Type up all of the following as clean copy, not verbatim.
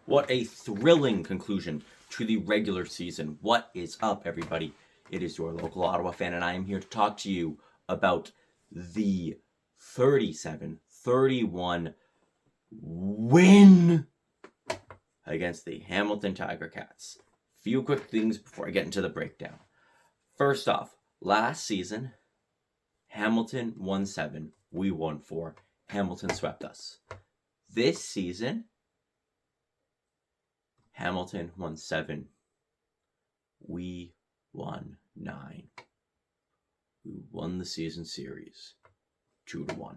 What a thrilling conclusion to the regular season. What is up, everybody? It is your local Ottawa fan, and I am here to talk to you about the 37-31 win against the Hamilton Tiger Cats. Few quick things before I get into the breakdown. First off, last season, Hamilton won 7, we won 4. Hamilton swept us. This season, Hamilton won 7. We won 9. We won the season series 2-1.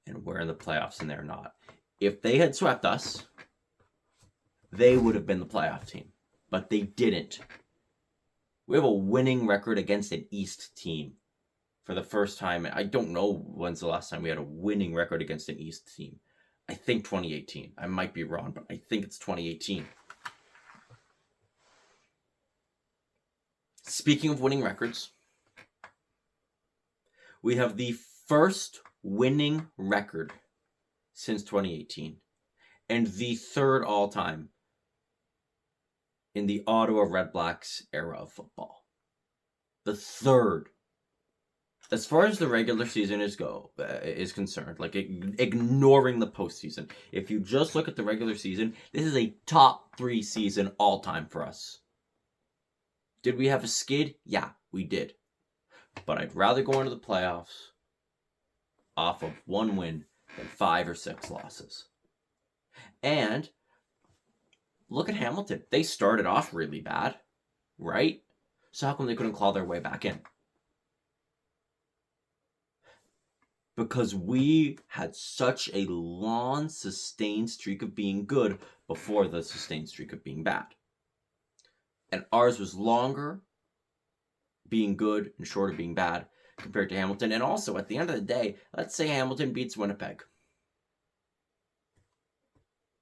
And we're in the playoffs and they're not. If they had swept us, they would have been the playoff team. But they didn't. We have a winning record against an East team for the first time. I don't know when's the last time we had a winning record against an East team. I think 2018. I might be wrong, but I think it's 2018. Speaking of winning records, we have the first winning record since 2018 and the third all-time in the Ottawa REDBLACKS era of football. The third. As far as the regular season is concerned, like ignoring the postseason, if you just look at the regular season, this is a top 3 season all time for us. Did we have a skid? Yeah, we did. But I'd rather go into the playoffs off of 1 win than 5 or 6 losses. And look at Hamilton. They started off really bad, right? So how come they couldn't claw their way back in? Because we had such a long, sustained streak of being good before the sustained streak of being bad. And ours was longer being good and shorter being bad compared to Hamilton. And also, at the end of the day, let's say Hamilton beats Winnipeg.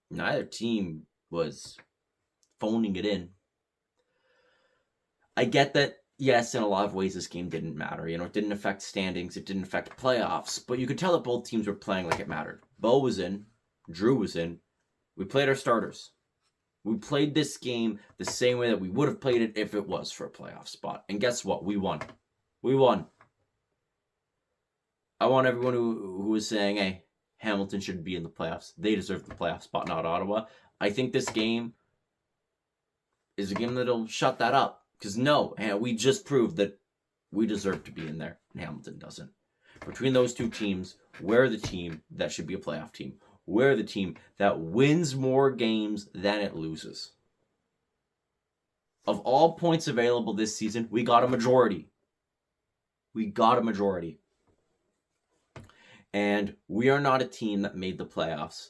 Neither team was phoning it in. I get that. Yes, in a lot of ways, this game didn't matter. It didn't affect standings. It didn't affect playoffs. But you could tell that both teams were playing like it mattered. Bo was in. Drew was in. We played our starters. We played this game the same way that we would have played it if it was for a playoff spot. And guess what? We won. We won. I want everyone who was saying, hey, Hamilton should be in the playoffs. They deserve the playoff spot, not Ottawa. I think this game is a game that'll shut that up. Because no, we just proved that we deserve to be in there, and Hamilton doesn't. Between those two teams, we're the team that should be a playoff team. We're the team that wins more games than it loses. Of all points available this season, we got a majority. We got a majority. And we are not a team that made the playoffs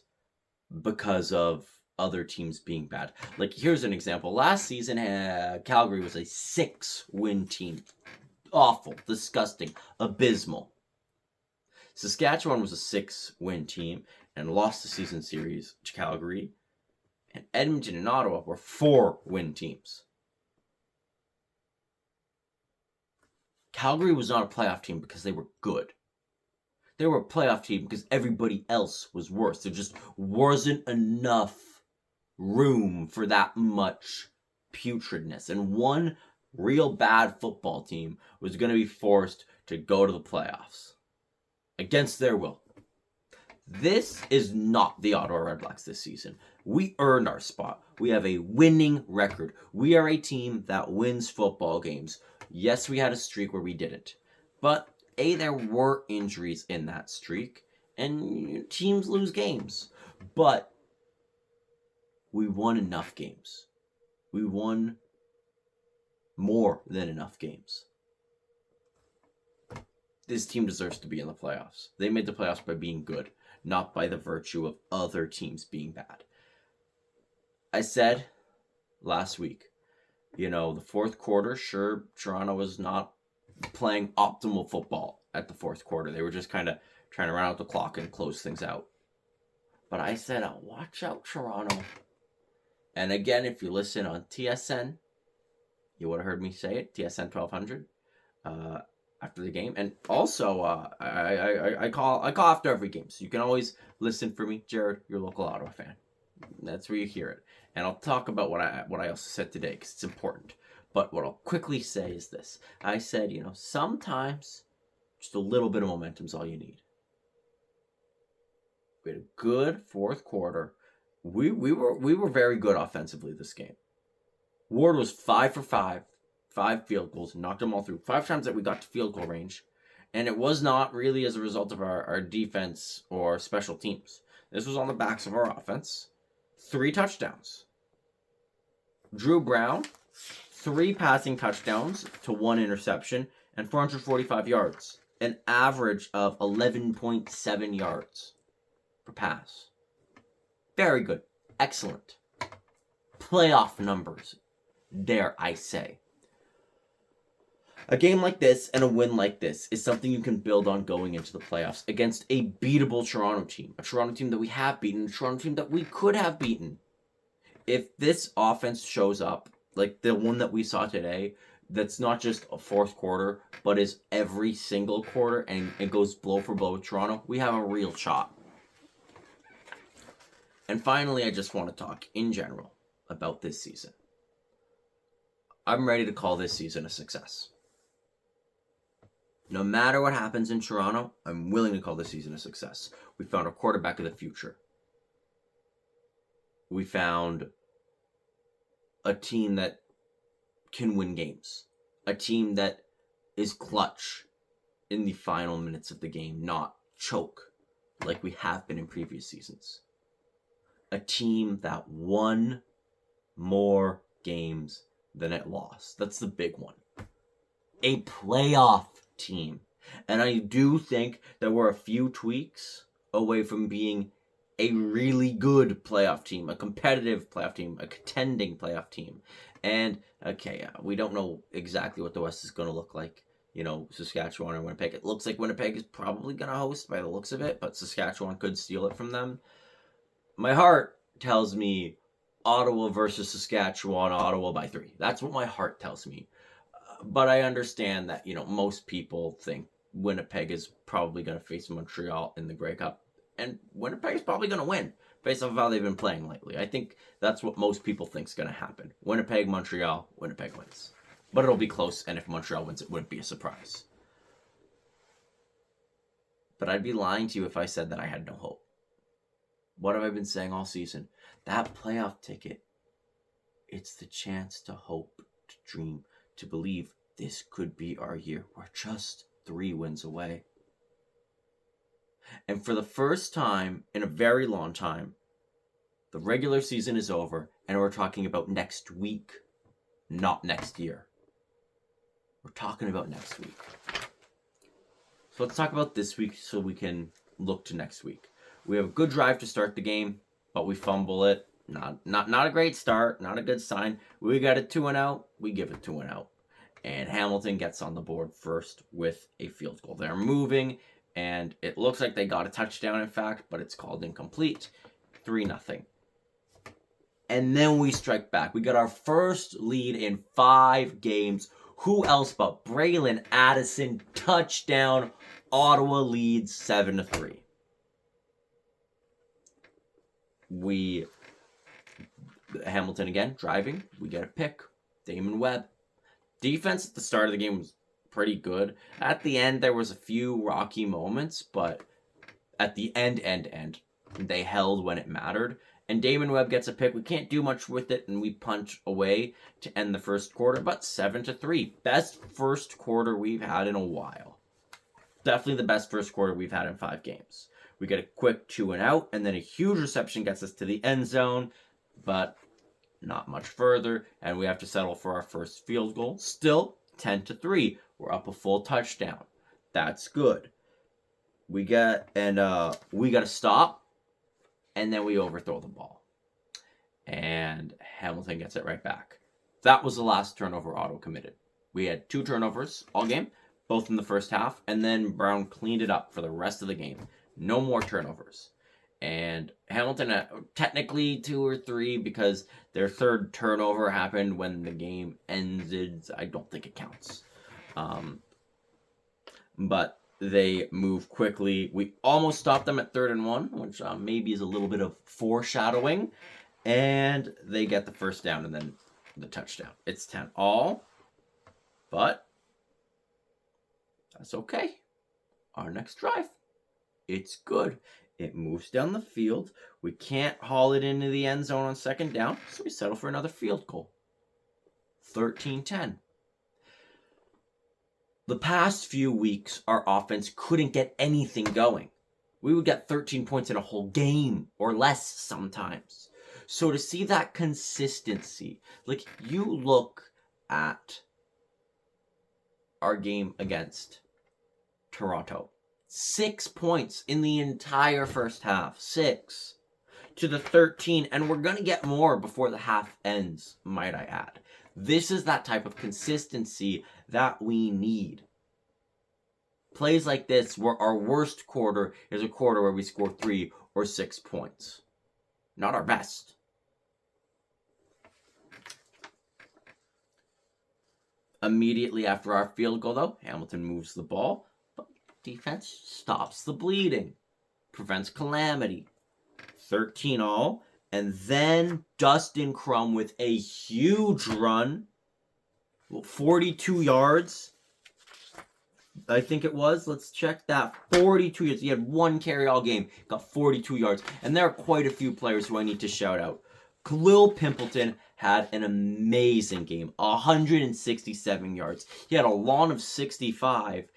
because of other teams being bad. Like, here's an example. Last season, Calgary was a 6-win team. Awful, disgusting, abysmal. Saskatchewan was a 6-win team and lost the season series to Calgary. And Edmonton and Ottawa were 4-win teams. Calgary was not a playoff team because they were good. They were a playoff team because everybody else was worse. There just wasn't enough room for that much putridness. And one real bad football team was going to be forced to go to the playoffs against their will. This is not the Ottawa REDBLACKS this season. We earned our spot. We have a winning record. We are a team that wins football games. Yes, we had a streak where we didn't. But, there were injuries in that streak. And teams lose games. But we won enough games. We won more than enough games. This team deserves to be in the playoffs. They made the playoffs by being good, not by the virtue of other teams being bad. I said last week, the fourth quarter, sure, Toronto was not playing optimal football at the fourth quarter. They were just kind of trying to run out the clock and close things out. But I said, watch out, Toronto. And again, if you listen on TSN, you would have heard me say it, TSN 1200, after the game. And also, I call after every game, so you can always listen for me, Jared, your local Ottawa fan. That's where you hear it. And I'll talk about what I also said today because it's important. But what I'll quickly say is this. I said, sometimes just a little bit of momentum is all you need. We had a good fourth quarter. We were very good offensively this game. Ward was 5 for 5, 5 field goals, knocked them all through. 5 times that we got to field goal range. And it was not really as a result of our defense or special teams. This was on the backs of our offense. 3 touchdowns. Drew Brown, 3 passing touchdowns to 1 interception and 445 yards. An average of 11.7 yards per pass. Very good. Excellent. Playoff numbers, dare I say. A game like this and a win like this is something you can build on going into the playoffs against a beatable Toronto team. A Toronto team that we have beaten, a Toronto team that we could have beaten. If this offense shows up, like the one that we saw today, that's not just a fourth quarter, but is every single quarter and it goes blow for blow with Toronto, we have a real shot. And finally, I just want to talk in general about this season. I'm ready to call this season a success. No matter what happens in Toronto, I'm willing to call this season a success. We found a quarterback of the future. We found a team that can win games. A team that is clutch in the final minutes of the game, not choke like we have been in previous seasons. A team that won more games than it lost. That's the big one. A playoff team. And I do think that we're a few tweaks away from being a really good playoff team, a competitive playoff team, a contending playoff team. And, okay, we don't know exactly what the West is going to look like. Saskatchewan or Winnipeg. It looks like Winnipeg is probably going to host by the looks of it, but Saskatchewan could steal it from them. My heart tells me Ottawa versus Saskatchewan, Ottawa by 3. That's what my heart tells me. But I understand that, most people think Winnipeg is probably going to face Montreal in the Grey Cup. And Winnipeg is probably going to win based off how they've been playing lately. I think that's what most people think is going to happen. Winnipeg, Montreal, Winnipeg wins. But it'll be close, and if Montreal wins, it wouldn't be a surprise. But I'd be lying to you if I said that I had no hope. What have I been saying all season? That playoff ticket, it's the chance to hope, to dream, to believe this could be our year. We're just 3 wins away. And for the first time in a very long time, the regular season is over, and we're talking about next week, not next year. We're talking about next week. So let's talk about this week so we can look to next week. We have a good drive to start the game, but we fumble it. Not a great start, not a good sign. We got it 2-0, we give it 2-0. And Hamilton gets on the board first with a field goal. They're moving, and it looks like they got a touchdown, in fact, but it's called incomplete. 3-0. And then we strike back. We got our first lead in 5 games. Who else but Braylon Addison? Touchdown. Ottawa leads 7-3. Hamilton again, driving. We get a pick. Damon Webb. Defense at the start of the game was pretty good. At the end, there was a few rocky moments, but at the end, they held when it mattered. And Damon Webb gets a pick. We can't do much with it, and we punch away to end the first quarter, but 7-3. Best first quarter we've had in a while. Definitely the best first quarter we've had in 5 games. We get a quick 2-and-out, and then a huge reception gets us to the end zone, but not much further, and we have to settle for our first field goal. Still 10-3. We're up a full touchdown. That's good. We got to stop, and then we overthrow the ball. And Hamilton gets it right back. That was the last turnover Ottawa committed. We had 2 turnovers all game, both in the first half, and then Brown cleaned it up for the rest of the game. No more turnovers. And Hamilton, technically 2 or 3, because their third turnover happened when the game ended. I don't think it counts. But they move quickly. We almost stopped them at 3rd and 1, which maybe is a little bit of foreshadowing. And they get the first down and then the touchdown. It's 10 all, but that's okay. Our next drive, it's good. It moves down the field. We can't haul it into the end zone on second down, so we settle for another field goal. 13-10. The past few weeks, our offense couldn't get anything going. We would get 13 points in a whole game or less sometimes. So to see that consistency, like you look at our game against Toronto, 6 points in the entire first half, 6 to the 13, and we're going to get more before the half ends, might I add. This is that type of consistency that we need. Plays like this, where our worst quarter is a quarter where we score 3 or 6 points. Not our best. Immediately after our field goal, though, Hamilton moves the ball, but defense stops the bleeding, prevents calamity. 13 all, and then Dustin Crum with a huge run, 42 yards, I think it was. Let's check that. 42 yards. He had one carry all game, got 42 yards, and there are quite a few players who I need to shout out. Khalil Pimpleton had an amazing game, 167 yards. He had a lawn of 65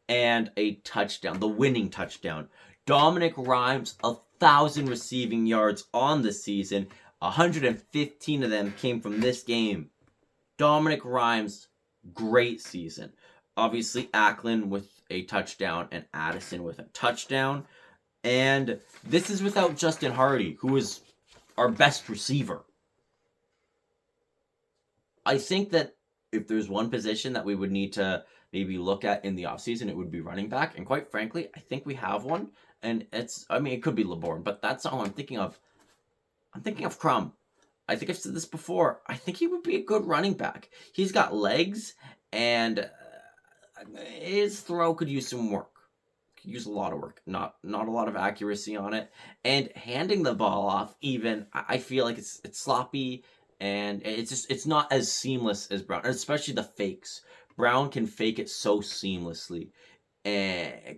and a touchdown, the winning touchdown. Dominic Rhymes, 1,000 receiving yards on the season. 115 of them came from this game. Dominic Rhymes, great season. Obviously, Ackland with a touchdown and Addison with a touchdown. And this is without Justin Hardy, who is our best receiver. I think that if there's one position that we would need to maybe look at in the offseason, it would be running back. And quite frankly, I think we have one. And it could be LeBourne, but that's all I'm thinking of. I'm thinking of Crum. I think I've said this before. I think he would be a good running back. He's got legs, and his throw could use some work. Could use a lot of work. Not a lot of accuracy on it. And handing the ball off, even, I feel like it's sloppy, and it's not as seamless as Brown, especially the fakes. Brown can fake it so seamlessly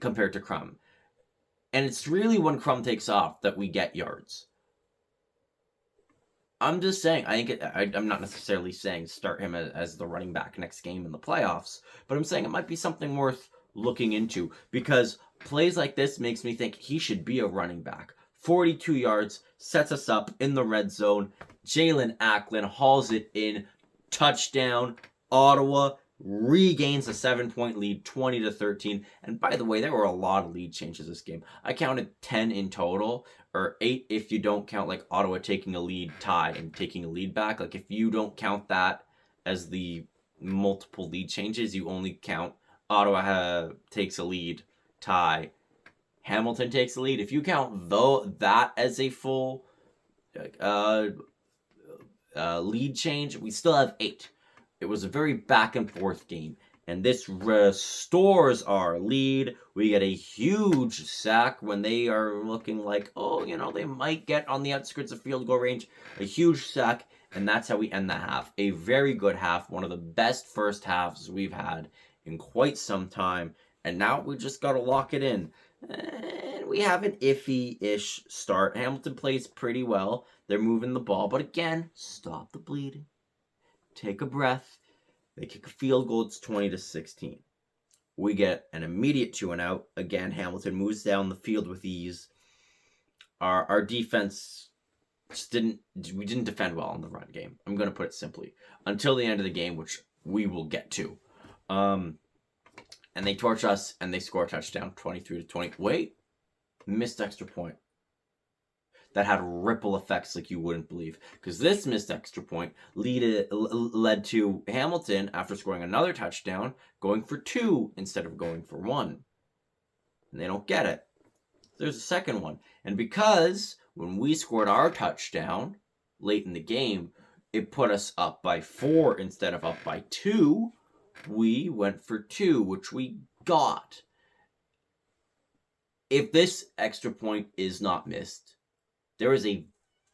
compared to Crum. And it's really when Crum takes off that we get yards. I'm just saying, I'm not necessarily saying start him as the running back next game in the playoffs, but I'm saying it might be something worth looking into, because plays like this makes me think he should be a running back. 42 yards, sets us up in the red zone. Jalen Ackland hauls it in, touchdown. Ottawa regains a 7-point lead, 20-13. And by the way, there were a lot of lead changes this game. I counted 10 in total, or 8 if you don't count like Ottawa taking a lead tie and taking a lead back. Like if you don't count that as the multiple lead changes, you only count Ottawa takes a lead, tie, Hamilton takes a lead. If you count that as a full lead change, we still have 8. It was a very back and forth game, and this restores our lead. We get a huge sack when they are looking like, they might get on the outskirts of field goal range. A huge sack, and that's how we end the half. A very good half, one of the best first halves we've had in quite some time, and now we just got to lock it in. And we have an iffy-ish start. Hamilton plays pretty well. They're moving the ball, but again, stop the bleeding. Take a breath. They kick a field goal. It's 20-16. We get an immediate 2-and-out. Again, Hamilton moves down the field with ease. Our defense just didn't defend well in the run game. I'm going to put it simply. Until the end of the game, which we will get to. And they torch us, and they score a touchdown, 23-20. Wait, missed extra point. That had ripple effects like you wouldn't believe. Because this missed extra point led to Hamilton, after scoring another touchdown, going for 2 instead of going for 1. And they don't get it. There's a second one. And because when we scored our touchdown late in the game, it put us up by 4 instead of up by 2, we went for 2, which we got. If this extra point is not missed, there is a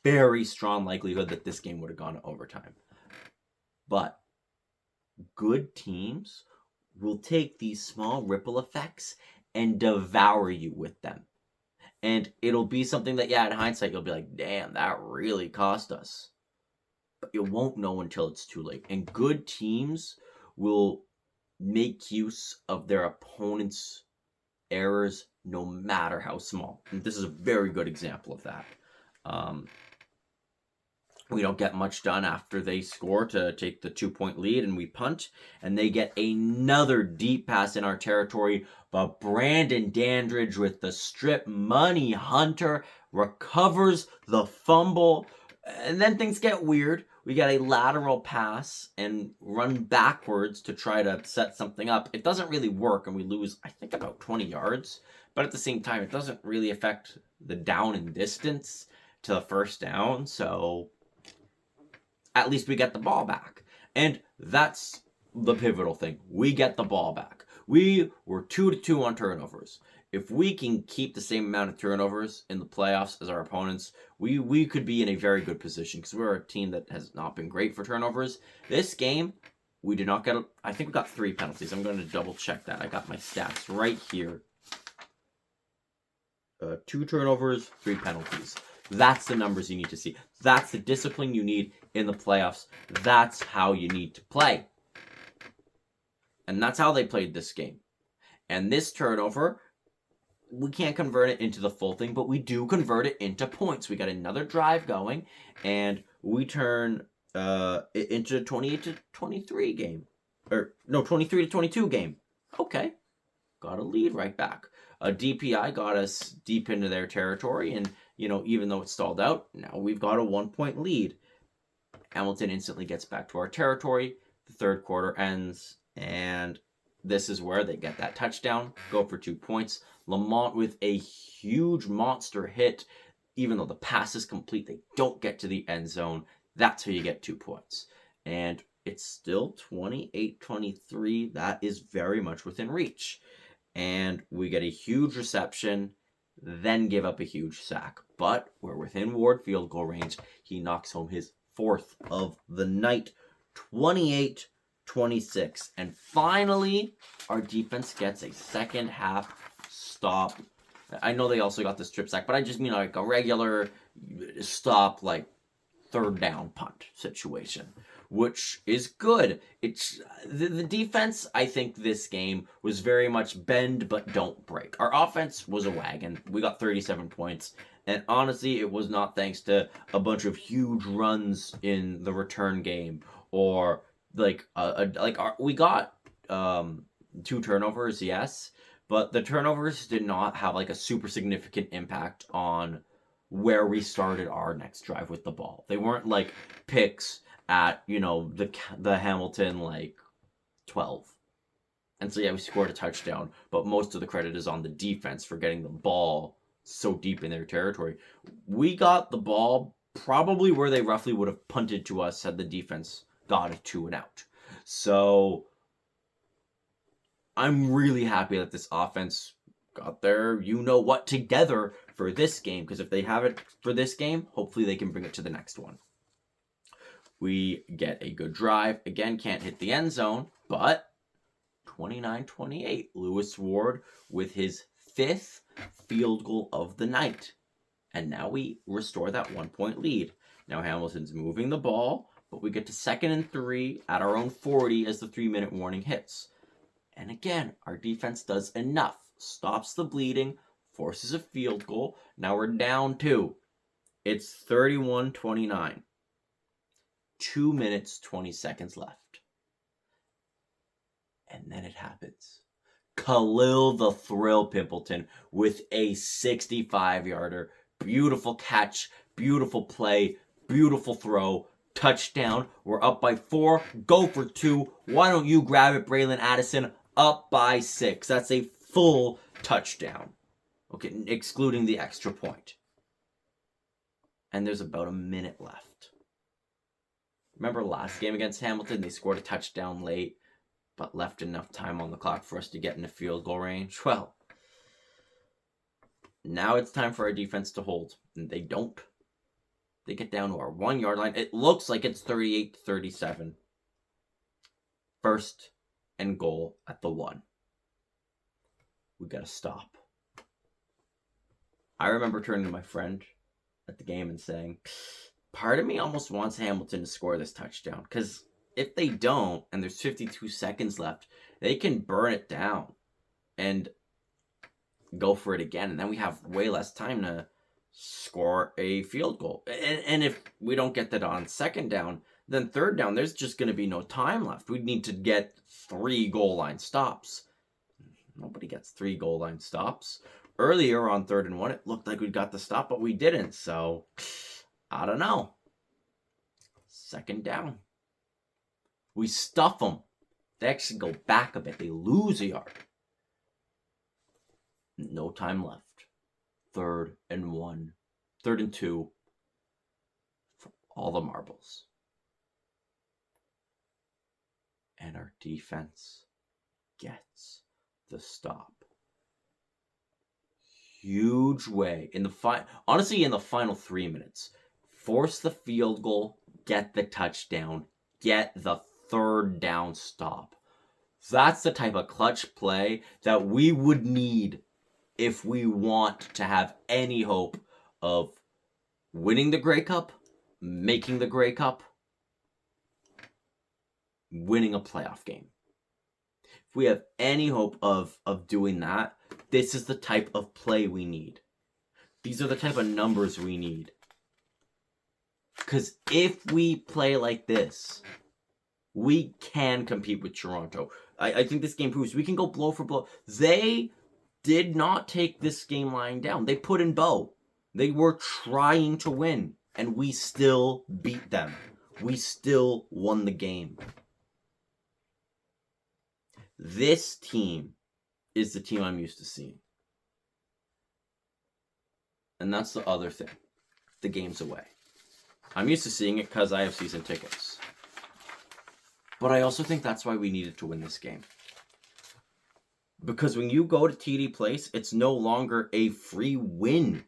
very strong likelihood that this game would have gone to overtime. But good teams will take these small ripple effects and devour you with them. And it'll be something that, yeah, in hindsight, you'll be like, damn, that really cost us. But you won't know until it's too late. And good teams will make use of their opponent's errors no matter how small. And this is a very good example of that. We don't get much done after they score to take the 2-point lead, and we punt, and they get another deep pass in our territory, but Brandon Dandridge with the strip money hunter recovers the fumble, and then things get weird. We get a lateral pass and run backwards to try to set something up. It doesn't really work, and we lose, I think, about 20 yards, but at the same time, it doesn't really affect the down and distance to the first down, so at least we get the ball back. And that's the pivotal thing. We get the ball back. We were 2-2 on turnovers. If we can keep the same amount of turnovers in the playoffs as our opponents, we could be in a very good position because we're a team that has not been great for turnovers. This game, we did not get, I think we got 3 penalties. I'm going to double check that. I got my stats right here. 2 turnovers, 3 penalties. That's the numbers you need to see. That's the discipline you need in the playoffs. That's how you need to play. And that's how they played this game. And this turnover, we can't convert it into the full thing, but we do convert it into points. We got another drive going, and we turn it into a 28-23 game. Or, no, 23-22 game. Okay. Got a lead right back. A DPI got us deep into their territory, and, you know, even though it stalled out, now we've got a 1-point lead. Hamilton instantly gets back to our territory. The third quarter ends, and this is where they get that touchdown, go for 2 points. Lamont with a huge monster hit. Even though the pass is complete, they don't get to the end zone. That's how you get 2 points. And it's still 28-23. That is very much within reach. And we get a huge reception, then give up a huge sack. But we're within Ward field goal range. He knocks home his 4th of the night, 28-26. And finally, our defense gets a second half stop. I know they also got the strip sack, but I just mean like a regular stop, like third down punt situation, which is good. It's the defense, I think this game was very much bend but don't break. Our offense was a wagon. We got 37 points. And honestly, it was not thanks to a bunch of huge runs in the return game or we got 2 turnovers, yes, but the turnovers did not have like a super significant impact on where we started our next drive with the ball. They weren't like picks at, you know, the Hamilton like 12. And so yeah, we scored a touchdown, but most of the credit is on the defense for getting the ball so deep in their territory. We got the ball probably where they roughly would have punted to us had the defense got a 2 and out. So I'm really happy that this offense got their you-know-what together for this game, because if they have it for this game, hopefully they can bring it to the next one. We get a good drive. Again, can't hit the end zone, but 29-28. Lewis Ward with his 5th field goal of the night. And now we restore that 1-point lead. Now Hamilton's moving the ball, but we get to 2nd and 3 at our own 40 as the 3-minute warning hits. And again, our defense does enough. Stops the bleeding, forces a field goal. Now we're down 2. It's 31-29. 2 minutes, 20 seconds left. And then it happens. Khalil the Thrill Pimpleton with a 65-yarder. Beautiful catch, beautiful play, beautiful throw, touchdown. We're up by 4, go for 2. Why don't you grab it, Braylon Addison? Up by 6. That's a full touchdown. Okay, excluding the extra point. And there's about a minute left. Remember last game against Hamilton? They scored a touchdown late, but left enough time on the clock for us to get into field goal range. Well, now it's time for our defense to hold, and they don't. They get down to our 1 yard line. It looks like it's 38-37. First and goal at the 1. We got to stop. I remember turning to my friend at the game and saying, part of me almost wants Hamilton to score this touchdown, because if they don't, and there's 52 seconds left, they can burn it down and go for it again, and then we have way less time to score a field goal. And if we don't get that on second down, then third down, there's just going to be no time left. We need to get 3 goal line stops. Nobody gets 3 goal line stops. Earlier on 3rd and 1, it looked like we got the stop, but we didn't. So, I don't know. Second down. We stuff them. They actually go back a bit. They lose a yard. No time left. 3rd and 1. 3rd and 2. For all the marbles. And our defense gets the stop. Huge way. Honestly, in the final 3 minutes. Force the field goal. Get the touchdown. Get the 3rd down stop. That's the type of clutch play that we would need if we want to have any hope of winning the Grey Cup, making the Grey Cup, winning a playoff game. If we have any hope of doing that, this is the type of play we need. These are the type of numbers we need. Because if we play like this, we can compete with Toronto. I think this game proves we can go blow for blow. They did not take this game lying down. They put in bow. They were trying to win, and we still beat them. We still won the game. This team is the team I'm used to seeing. And that's the other thing. The game's away. I'm used to seeing it because I have season tickets. But I also think that's why we needed to win this game. Because when you go to TD Place, it's no longer a free win.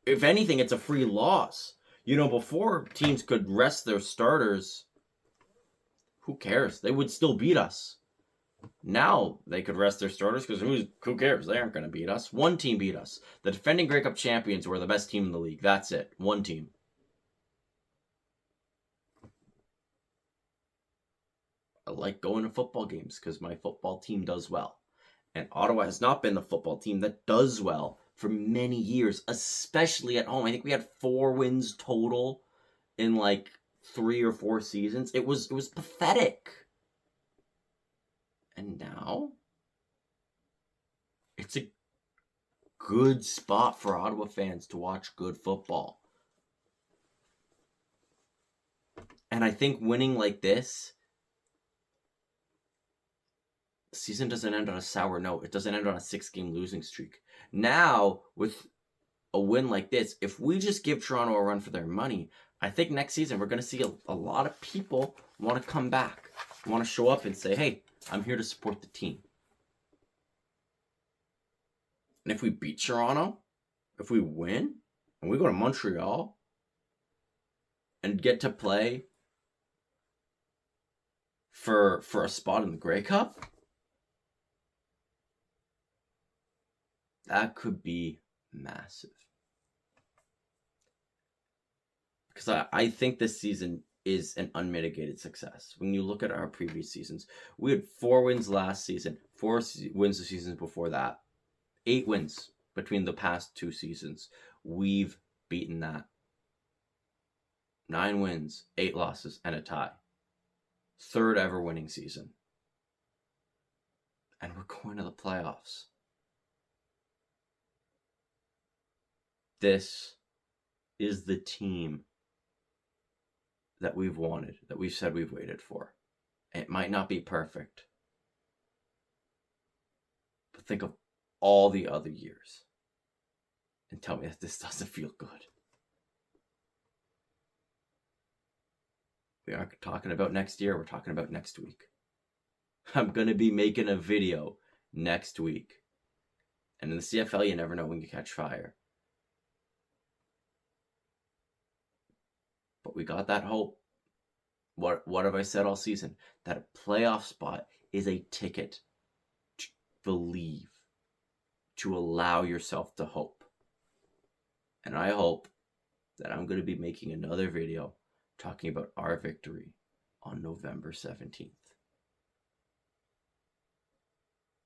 If anything, it's a free loss. You know, before teams could rest their starters, who cares? They would still beat us. Now they could rest their starters because who cares? They aren't going to beat us. One team beat us. The defending Grey Cup champions were the best team in the league. That's it. One team. I like going to football games because my football team does well. And Ottawa has not been the football team that does well for many years, especially at home. I think we had 4 wins total in like 3 or 4 seasons. It was pathetic. And now it's a good spot for Ottawa fans to watch good football. And I think winning like this, the season doesn't end on a sour note. It doesn't end on a 6-game losing streak. Now, with a win like this, if we just give Toronto a run for their money, I think next season we're going to see a lot of people want to come back, want to show up and say, hey, I'm here to support the team. And if we beat Toronto, if we win, and we go to Montreal and get to play for a spot in the Grey Cup, that could be massive. Because I think this season is an unmitigated success. When you look at our previous seasons, we had 4 wins last season, 4 wins the seasons before that, 8 wins between the past 2 seasons. We've beaten that. 9 wins, 8 losses, and a tie. 3rd ever winning season. And we're going to the playoffs. This is the team that we've wanted, that we've said we've waited for. It might not be perfect, but think of all the other years and tell me that this doesn't feel good. We aren't talking about next year, we're talking about next week. I'm going to be making a video next week. And in the CFL, you never know when you catch fire. But we got that hope. What have I said all season? That a playoff spot is a ticket to believe, to allow yourself to hope. And I hope that I'm going to be making another video talking about our victory on November 17th.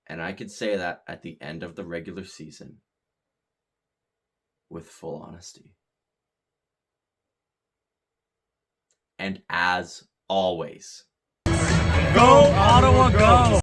And I could say that at the end of the regular season with full honesty. And as always, go Ottawa, go!